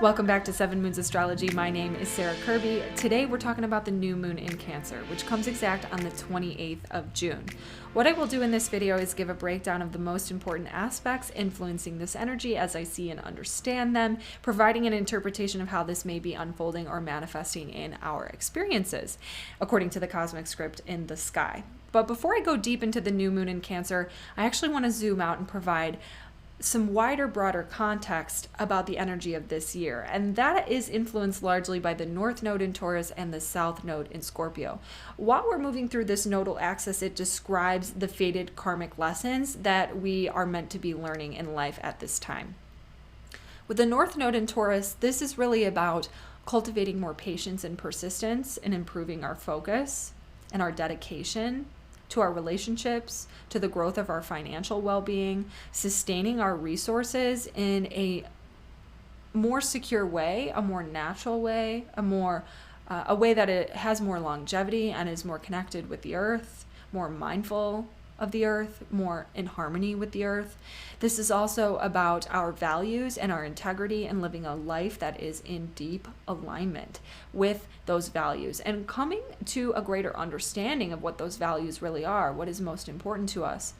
Welcome back to 7 Moons Astrology. My name is Sarah Kirby. Today we're talking about the new moon in Cancer, which comes exact on the 28th of June. What I will do in this video is give a breakdown of the most important aspects influencing this energy as I see and understand them, providing an interpretation of how this may be unfolding or manifesting in our experiences, according to the cosmic script in the sky. But before I go deep into the new moon in Cancer, I actually want to zoom out and provide some wider, broader context about the energy of this year. And that is influenced largely by the North Node in Taurus and the South Node in Scorpio. While we're moving through this nodal axis, it describes the fated karmic lessons that we are meant to be learning in life at this time. With the North Node in Taurus, this is really about cultivating more patience and persistence and improving our focus and our dedication to our relationships, to the growth of our financial well-being, sustaining our resources in a more secure way, a more natural way, a way that it has more longevity and is more connected with the earth, more mindful of the earth, more in harmony with the earth. This is also about our values and our integrity and living a life that is in deep alignment with those values and coming to a greater understanding of what those values really are, what is most important to us.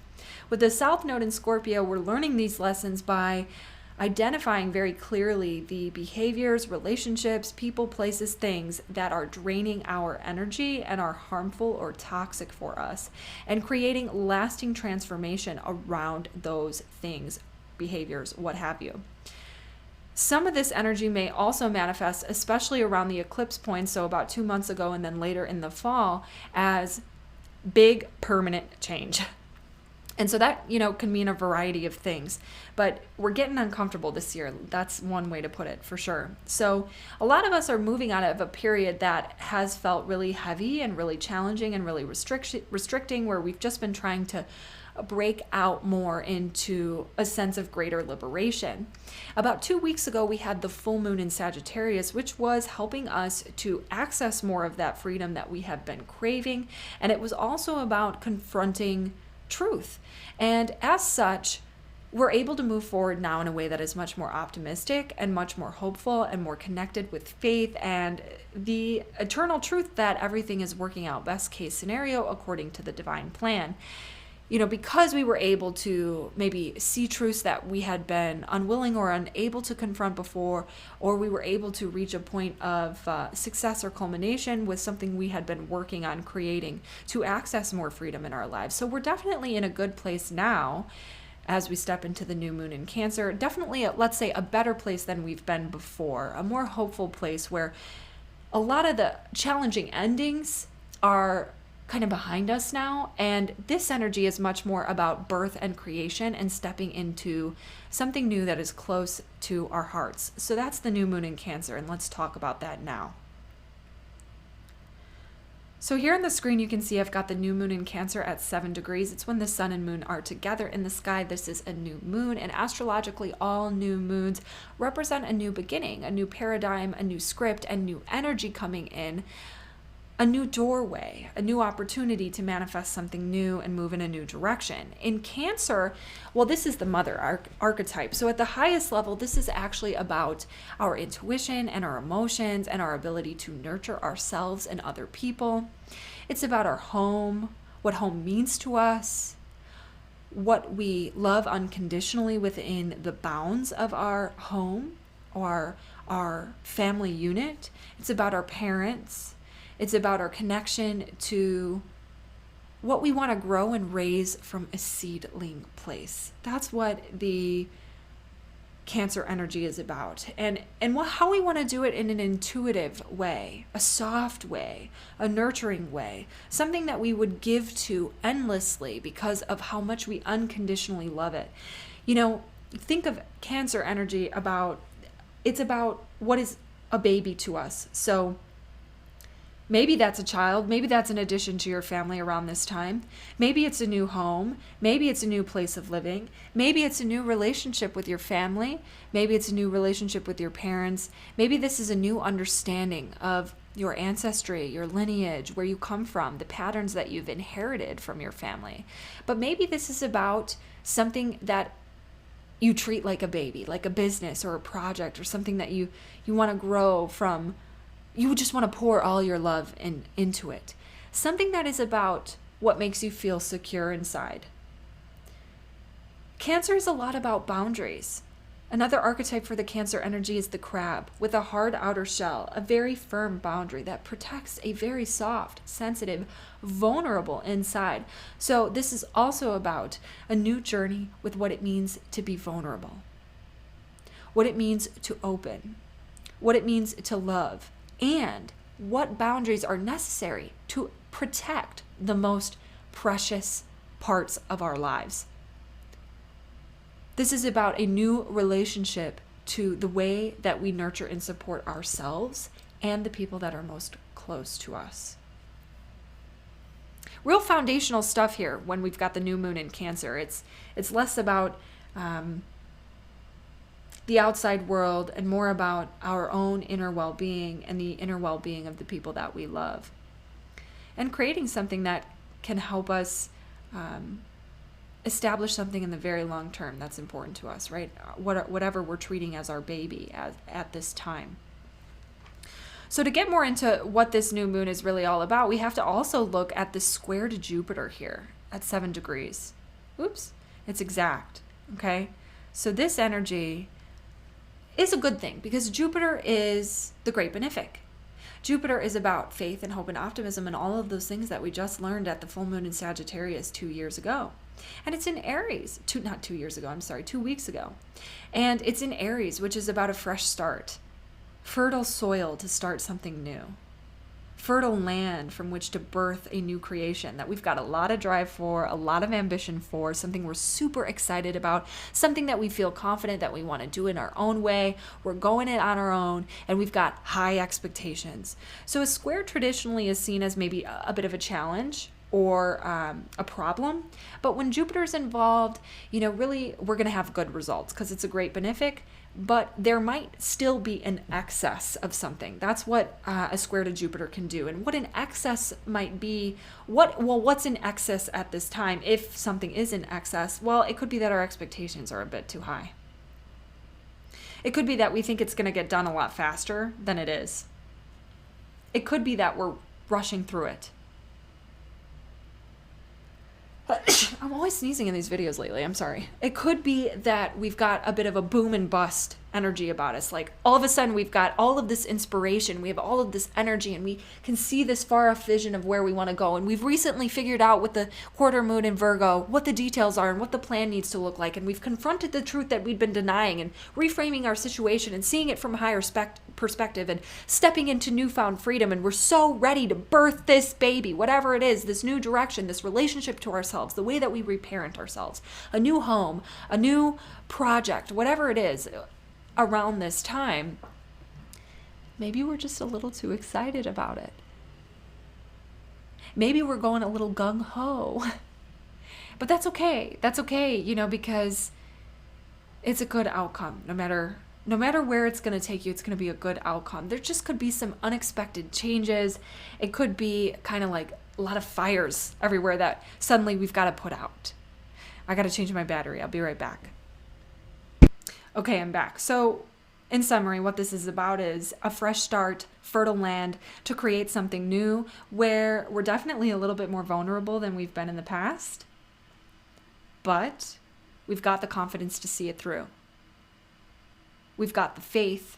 With the South Node in Scorpio, we're learning these lessons by identifying very clearly the behaviors, relationships, people, places, things that are draining our energy and are harmful or toxic for us, and creating lasting transformation around those things, behaviors, what have you. Some of this energy may also manifest, especially around the eclipse point, so about 2 months ago and then later in the fall, as big permanent change. And so that, can mean a variety of things, but we're getting uncomfortable this year. That's one way to put it for sure. So a lot of us are moving out of a period that has felt really heavy and really challenging and really restricting, where we've just been trying to break out more into a sense of greater liberation. About 2 weeks ago, we had the full moon in Sagittarius, which was helping us to access more of that freedom that we have been craving. And it was also about confronting truth. And as such, we're able to move forward now in a way that is much more optimistic and much more hopeful and more connected with faith and the eternal truth that everything is working out best case scenario according to the divine plan. Because we were able to maybe see truths that we had been unwilling or unable to confront before, or we were able to reach a point of success or culmination with something we had been working on creating to access more freedom in our lives. So we're definitely in a good place now as we step into the new moon in Cancer. Definitely, let's say, a better place than we've been before, a more hopeful place where a lot of the challenging endings are kind of behind us now, and this energy is much more about birth and creation and stepping into something new that is close to our hearts. So that's the new moon in Cancer, and let's talk about that now. So here on the screen you can see I've got the new moon in Cancer at 7 degrees. It's when the sun and moon are together in the sky. This is a new moon, and astrologically all new moons represent a new beginning, a new paradigm, a new script, and new energy coming in. A new doorway, a new opportunity to manifest something new and move in a new direction. In Cancer, well, this is the mother archetype. So at the highest level, this is actually about our intuition and our emotions and our ability to nurture ourselves and other people. It's about our home, what home means to us, what we love unconditionally within the bounds of our home or our family unit. It's about our parents. It's about our connection to what we want to grow and raise from a seedling place. That's what the Cancer energy is about. And how we want to do it in an intuitive way, a soft way, a nurturing way, something that we would give to endlessly because of how much we unconditionally love it. Think of Cancer energy it's about what is a baby to us. So maybe that's a child. Maybe that's an addition to your family around this time. Maybe it's a new home. Maybe it's a new place of living. Maybe it's a new relationship with your family. Maybe it's a new relationship with your parents. Maybe this is a new understanding of your ancestry, your lineage, where you come from, the patterns that you've inherited from your family. But maybe this is about something that you treat like a baby, like a business or a project or something that you want to grow from. You just want to pour all your love into it. Something that is about what makes you feel secure inside. Cancer is a lot about boundaries. Another archetype for the Cancer energy is the crab, with a hard outer shell, a very firm boundary that protects a very soft, sensitive, vulnerable inside. So this is also about a new journey with what it means to be vulnerable, what it means to open, what it means to love, and what boundaries are necessary to protect the most precious parts of our lives. This is about a new relationship to the way that we nurture and support ourselves and the people that are most close to us. Real foundational stuff here when we've got the new moon in Cancer. It's less about the outside world and more about our own inner well-being and the inner well-being of the people that we love. And creating something that can help us establish something in the very long term that's important to us, right? Whatever we're treating as our baby at this time. So to get more into what this new moon is really all about, we have to also look at the square to Jupiter here at 7 degrees. Oops, it's exact, okay? So this energy is a good thing because Jupiter is the great benefic. Jupiter is about faith and hope and optimism and all of those things that we just learned at the full moon in Sagittarius 2 years ago. And it's in Aries, 2 weeks ago. And it's in Aries, which is about a fresh start. Fertile soil to start something new. Fertile land from which to birth a new creation that we've got a lot of drive for, a lot of ambition for, something we're super excited about, something that we feel confident that we want to do in our own way. We're going it on our own, and we've got high expectations. So a square traditionally is seen as maybe a bit of a challenge or a problem. But when Jupiter's involved, really we're going to have good results because it's a great benefic, but there might still be an excess of something. That's what a square to Jupiter can do. And what an excess might be, what's in excess at this time? If something is in excess, well, it could be that our expectations are a bit too high. It could be that we think it's going to get done a lot faster than it is. It could be that we're rushing through it. I'm always sneezing in these videos lately. I'm sorry. It could be that we've got a bit of a boom and bust energy about us. Like all of a sudden we've got all of this inspiration. We have all of this energy and we can see this far off vision of where we want to go. And we've recently figured out with the quarter moon in Virgo what the details are and what the plan needs to look like. And we've confronted the truth that we'd been denying and reframing our situation and seeing it from a higher perspective and stepping into newfound freedom. And we're so ready to birth this baby, whatever it is, this new direction, this relationship to ourselves, the way that we reparent ourselves, a new home, a new project, whatever it is. Around this time, maybe we're just a little too excited about it. Maybe we're going a little gung-ho. But that's okay. That's okay, because it's a good outcome. No matter where it's going to take you, it's going to be a good outcome. There just could be some unexpected changes. It could be kind of like a lot of fires everywhere that suddenly we've got to put out. I got to change my battery. I'll be right back. Okay, I'm back. So in summary, what this is about is a fresh start, fertile land to create something new where we're definitely a little bit more vulnerable than we've been in the past, but we've got the confidence to see it through. We've got the faith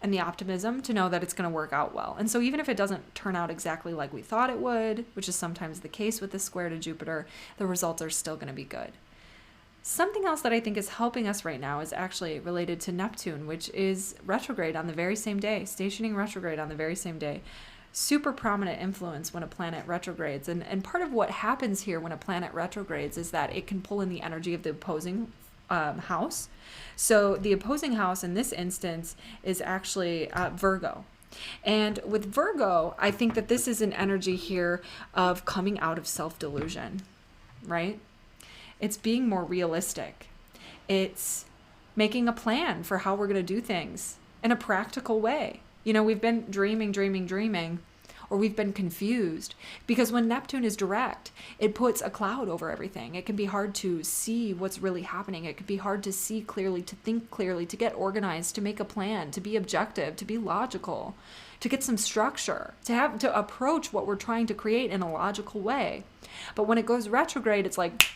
and the optimism to know that it's going to work out well. And so even if it doesn't turn out exactly like we thought it would, which is sometimes the case with the square to Jupiter, the results are still going to be good. Something else that I think is helping us right now is actually related to Neptune, which is retrograde on the very same day, stationing retrograde on the very same day. Super prominent influence when a planet retrogrades. And part of what happens here when a planet retrogrades is that it can pull in the energy of the opposing house. So the opposing house in this instance is actually Virgo. And with Virgo, I think that this is an energy here of coming out of self-delusion, right? It's being more realistic. It's making a plan for how we're going to do things in a practical way. We've been dreaming, or we've been confused. Because when Neptune is direct, it puts a cloud over everything. It can be hard to see what's really happening. It can be hard to see clearly, to think clearly, to get organized, to make a plan, to be objective, to be logical, to get some structure, to approach what we're trying to create in a logical way. But when it goes retrograde, it's like,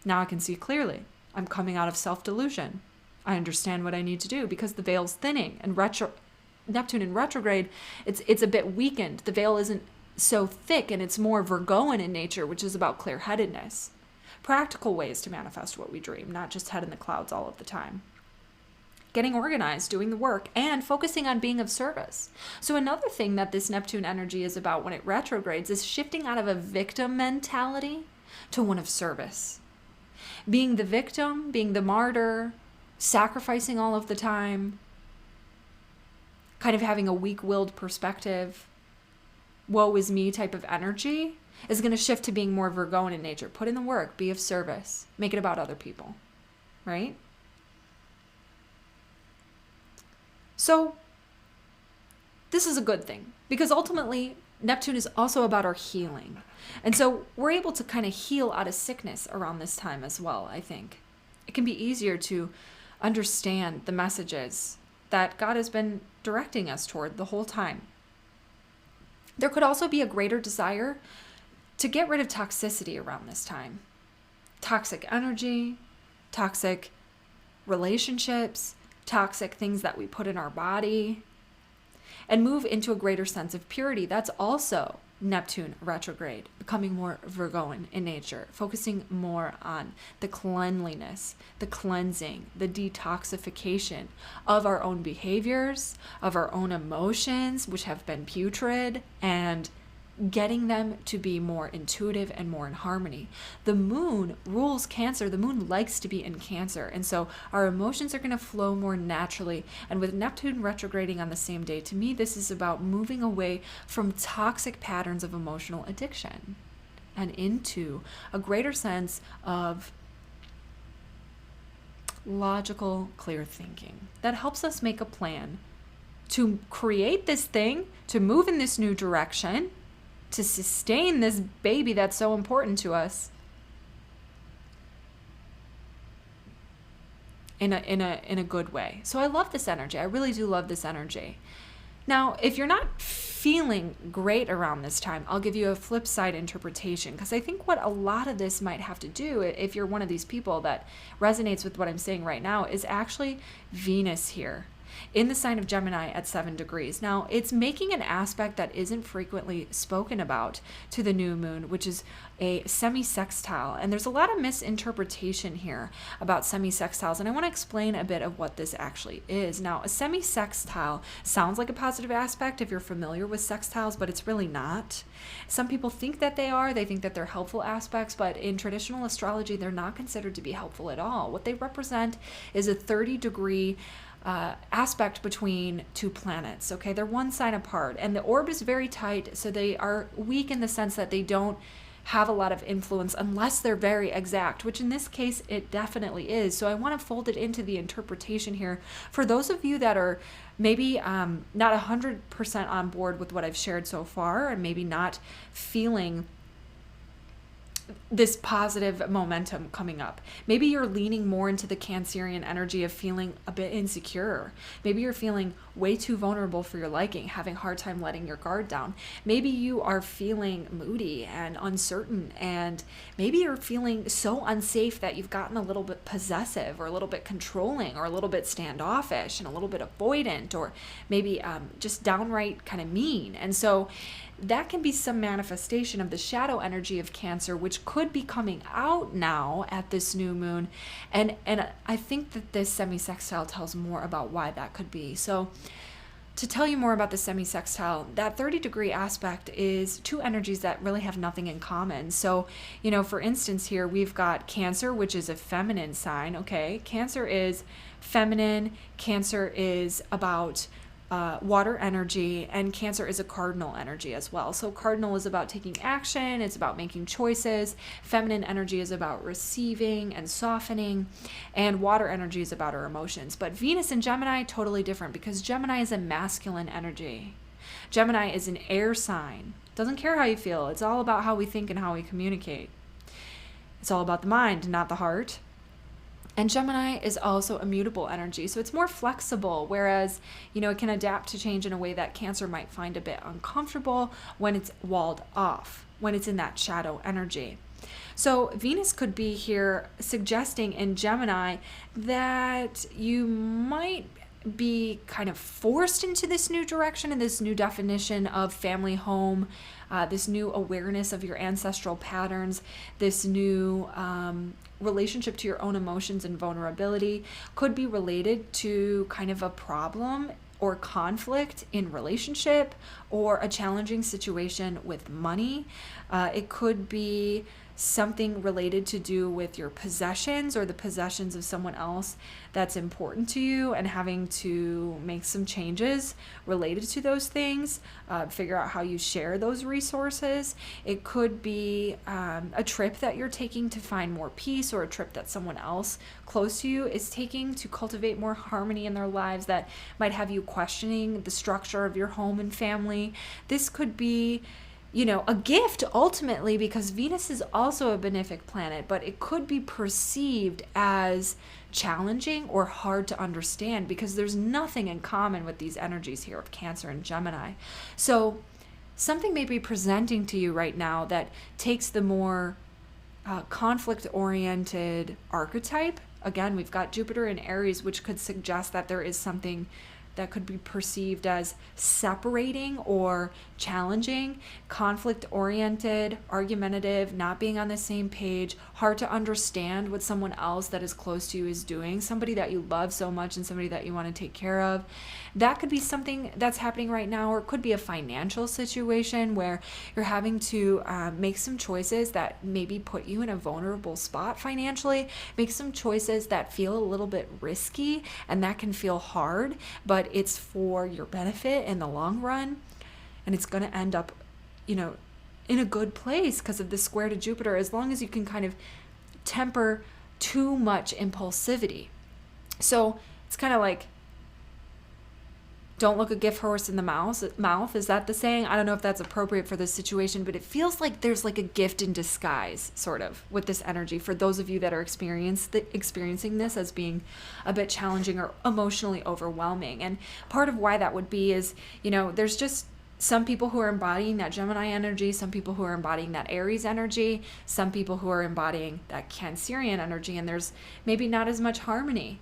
now I can see clearly. I'm coming out of self-delusion. I understand what I need to do because the veil's thinning. And Neptune in retrograde, it's a bit weakened. The veil isn't so thick, and it's more Virgoan in nature, which is about clear-headedness. Practical ways to manifest what we dream, not just head in the clouds all of the time. Getting organized, doing the work, and focusing on being of service. So another thing that this Neptune energy is about when it retrogrades is shifting out of a victim mentality to one of service. Being the victim, being the martyr, sacrificing all of the time, kind of having a weak-willed perspective, woe is me type of energy is going to shift to being more Virgoan in nature. Put in the work, be of service, make it about other people, right? So this is a good thing because ultimately Neptune is also about our healing. And so we're able to kind of heal out of sickness around this time as well, I think. It can be easier to understand the messages that God has been directing us toward the whole time. There could also be a greater desire to get rid of toxicity around this time. Toxic energy, toxic relationships, toxic things that we put in our body, and move into a greater sense of purity. That's also Neptune retrograde, becoming more Virgoan in nature, focusing more on the cleanliness, the cleansing, the detoxification of our own behaviors, of our own emotions, which have been putrid, and getting them to be more intuitive and more in harmony. The moon rules Cancer. The moon likes to be in Cancer. And so our emotions are going to flow more naturally. And with Neptune retrograding on the same day, to me, this is about moving away from toxic patterns of emotional addiction and into a greater sense of logical, clear thinking that helps us make a plan to create this thing, to move in this new direction, to sustain this baby that's so important to us in a good way. So I love this energy. I really do love this energy. Now, if you're not feeling great around this time, I'll give you a flip side interpretation, because I think what a lot of this might have to do, if you're one of these people that resonates with what I'm saying right now, is actually Venus here in the sign of Gemini at 7 degrees. Now, it's making an aspect that isn't frequently spoken about to the new moon, which is a semi-sextile. And there's a lot of misinterpretation here about semi-sextiles, and I want to explain a bit of what this actually is. Now, a semi-sextile sounds like a positive aspect if you're familiar with sextiles, but it's really not. Some people think that they are. They think that they're helpful aspects, but in traditional astrology, they're not considered to be helpful at all. What they represent is a 30-degree aspect between two planets. Okay, they're one sign apart, and the orb is very tight, so they are weak in the sense that they don't have a lot of influence unless they're very exact, which in this case it definitely is. So I want to fold it into the interpretation here for those of you that are maybe not 100% on board with what I've shared so far, and maybe not feeling this positive momentum coming up. Maybe you're leaning more into the Cancerian energy of feeling a bit insecure. Maybe you're feeling way too vulnerable for your liking, having a hard time letting your guard down. Maybe you are feeling moody and uncertain, and maybe you're feeling so unsafe that you've gotten a little bit possessive or a little bit controlling or a little bit standoffish and a little bit avoidant, or maybe just downright kind of mean. And so that can be some manifestation of the shadow energy of Cancer, which could be coming out now at this new moon. And I think that this semi-sextile tells more about why that could be. So to tell you more about the semi-sextile, that 30-degree aspect is two energies that really have nothing in common. So, you know, for instance here, we've got Cancer, which is a feminine sign, okay? Cancer is feminine. Cancer is about water energy, and Cancer is a cardinal energy as well. So cardinal is about taking action, it's about making choices. Feminine energy is about receiving and softening, and water energy is about our emotions. But Venus and Gemini, totally different, because Gemini is a masculine energy. Gemini is an air sign. Doesn't care how you feel. It's all about how we think and how we communicate. It's all about the mind, not the heart. And Gemini is also a mutable energy, so it's more flexible, whereas, it can adapt to change in a way that Cancer might find a bit uncomfortable when it's walled off, when it's in that shadow energy. So Venus could be here suggesting in Gemini that you might be kind of forced into this new direction and this new definition of family home, this new awareness of your ancestral patterns, this new relationship to your own emotions and vulnerability. Could be related to kind of a problem or conflict in relationship or a challenging situation with money. It could be something related to do with your possessions or the possessions of someone else that's important to you, and having to make some changes related to those things, figure out how you share those resources. It could be a trip that you're taking to find more peace, or a trip that someone else close to you is taking to cultivate more harmony in their lives that might have you questioning the structure of your home and family. This could be a gift ultimately, because Venus is also a benefic planet, but it could be perceived as challenging or hard to understand because there's nothing in common with these energies here of Cancer and Gemini. So something may be presenting to you right now that takes the more conflict-oriented archetype. Again, we've got Jupiter in Aries, which could suggest that there is something that could be perceived as separating or challenging, conflict-oriented, argumentative, not being on the same page, hard to understand what someone else that is close to you is doing, somebody that you love so much and somebody that you want to take care of. That could be something that's happening right now, or it could be a financial situation where you're having to make some choices that maybe put you in a vulnerable spot financially, make some choices that feel a little bit risky, and that can feel hard, but it's for your benefit in the long run, and it's going to end up, in a good place because of the square to Jupiter, as long as you can kind of temper too much impulsivity. So it's kind of like, don't look a gift horse in the mouth. Is that the saying? I don't know if that's appropriate for this situation, but it feels like there's like a gift in disguise, sort of, with this energy for those of you that are experiencing this as being a bit challenging or emotionally overwhelming. And part of why that would be is, there's just some people who are embodying that Gemini energy, some people who are embodying that Aries energy, some people who are embodying that Cancerian energy, and there's maybe not as much harmony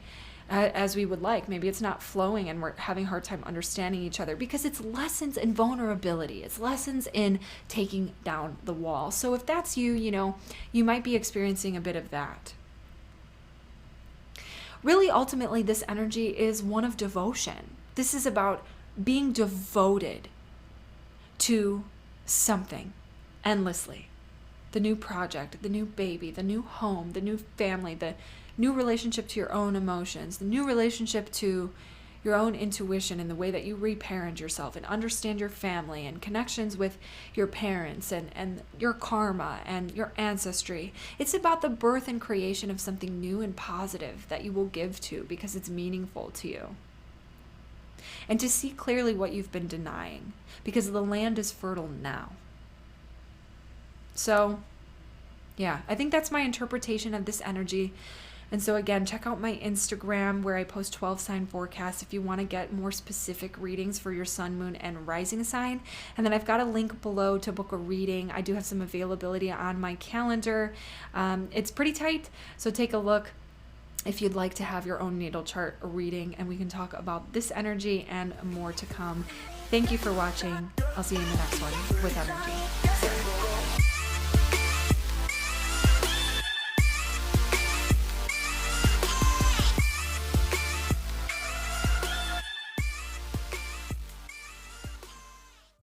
as we would like. Maybe it's not flowing and we're having a hard time understanding each other because it's lessons in vulnerability. It's lessons in taking down the wall. So if that's you, you might be experiencing a bit of that. Really, ultimately, this energy is one of devotion. This is about being devoted to something endlessly. The new project, the new baby, the new home, the new family, the new relationship to your own emotions, the new relationship to your own intuition and the way that you reparent yourself and understand your family and connections with your parents and your karma and your ancestry. It's about the birth and creation of something new and positive that you will give to because it's meaningful to you. And to see clearly what you've been denying, because the land is fertile now. So, yeah, I think that's my interpretation of this energy. And so again, check out my Instagram where I post 12 sign forecasts if you want to get more specific readings for your sun, moon, and rising sign. And then I've got a link below to book a reading. I do have some availability on my calendar. It's pretty tight, so take a look if you'd like to have your own natal chart reading, and we can talk about this energy and more to come. Thank you for watching. I'll see you in the next one with Energy.